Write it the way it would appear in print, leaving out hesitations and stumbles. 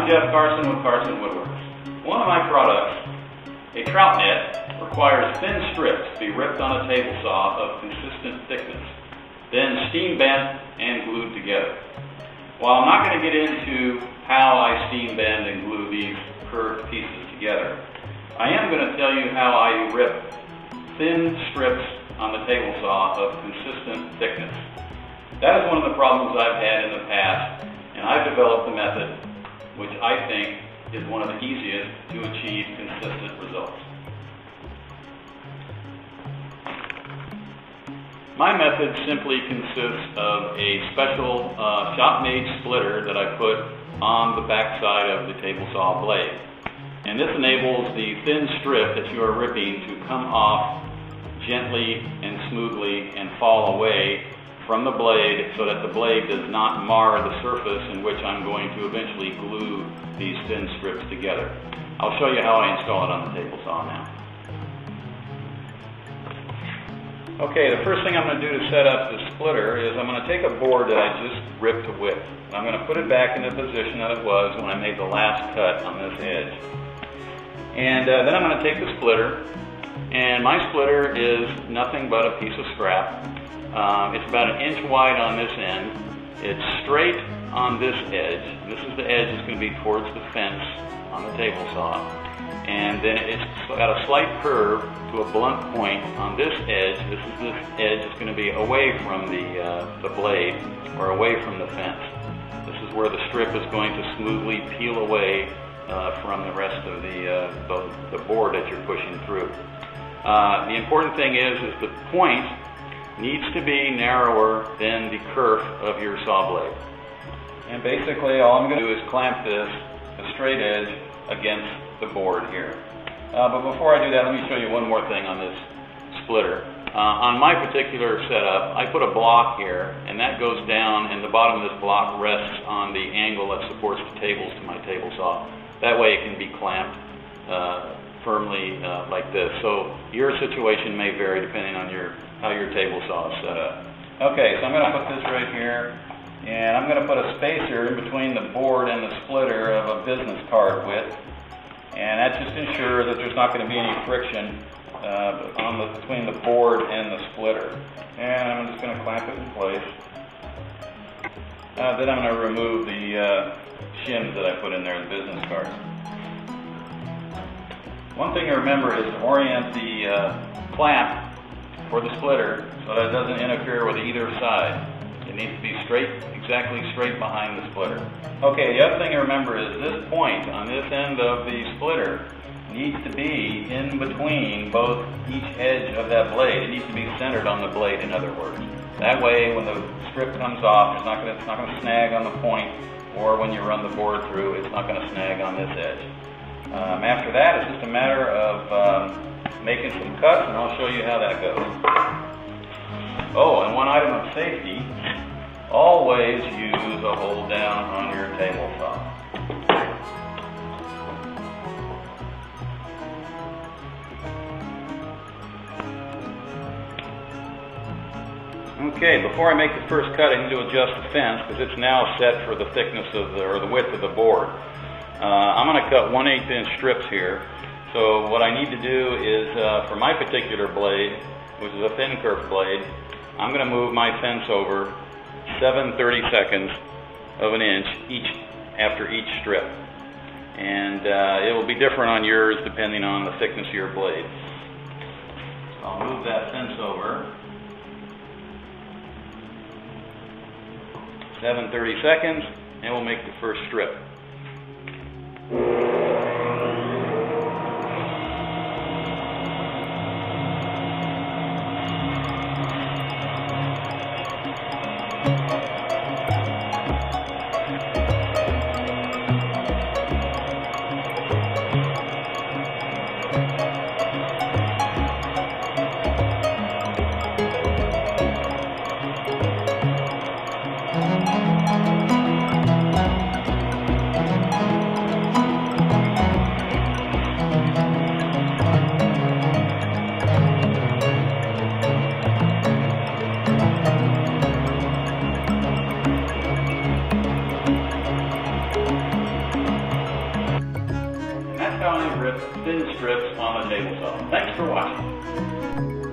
Geoff Carson with CARSON WOODWORKS. One of my products, a trout net, requires thin strips to be ripped on a table saw of consistent thickness, then steam bent and glued together. While I'm not going to get into how I steam bend and glue these curved pieces together, I am going to tell you how I rip thin strips on the table saw of consistent thickness. That is one of the problems I've had in the past, and I've developed a method which I think is one of the easiest to achieve consistent results. My method simply consists of a special shop-made splitter that I put on the back side of the table saw blade. And this enables the thin strip that you are ripping to come off gently and smoothly and fall away from the blade so that the blade does not mar the surface in which I'm going to eventually glue these thin strips together. I'll show you how I install it on the table saw now. Okay, the first thing I'm going to do to set up the splitter is I'm going to take a board that I just ripped to width. I'm going to put it back in the position that it was when I made the last cut on this edge. And then I'm going to take the splitter, and my splitter is nothing but a piece of scrap. It's about 1 inch wide on this end. It's straight on this edge. This is the edge that's going to be towards the fence on the table saw. And then it's got a slight curve to a blunt point on this edge. This edge is going to be away from the blade or away from the fence. This is where the strip is going to smoothly peel away from the rest of the board that you're pushing through. The important thing is the point needs to be narrower than the kerf of your saw blade. And basically all I'm going to do is clamp this, a straight edge, against the board here. But before I do that, let me show you one more thing on this splitter. On my particular setup, I put a block here, and that goes down, and the bottom of this block rests on the angle that supports the tables to my table saw. That way it can be clamped firmly like this. So your situation may vary depending on how your table saw is set up. Okay, so I'm going to put this right here, and I'm going to put a spacer in between the board and the splitter of a business card width, and that just ensures that there's not going to be any friction between the board and the splitter. And I'm just going to clamp it in place. Then I'm going to remove the shims that I put in there, the business card. One thing to remember is to orient the clamp for the splitter so that it doesn't interfere with either side. It needs to be straight, exactly straight behind the splitter. Okay, the other thing to remember is this point on this end of the splitter needs to be in between each edge of that blade. It needs to be centered on the blade, in other words. That way, when the strip comes off, it's not going to snag on the point, or when you run the board through, it's not going to snag on this edge. After that, it's just a matter of making some cuts, and I'll show you how that goes. Oh, and one item of safety, always use a hold down on your table saw. Okay, before I make the first cut, I need to adjust the fence because it's now set for the thickness of or the width of the board. I'm going to cut 1/8 inch strips here. So what I need to do is, for my particular blade, which is a thin kerf blade, I'm going to move my fence over 7/32 of an inch after each strip. And it will be different on yours depending on the thickness of your blade. So I'll move that fence over 7/32, and we'll make the first strip. on the table saw. Thanks for watching.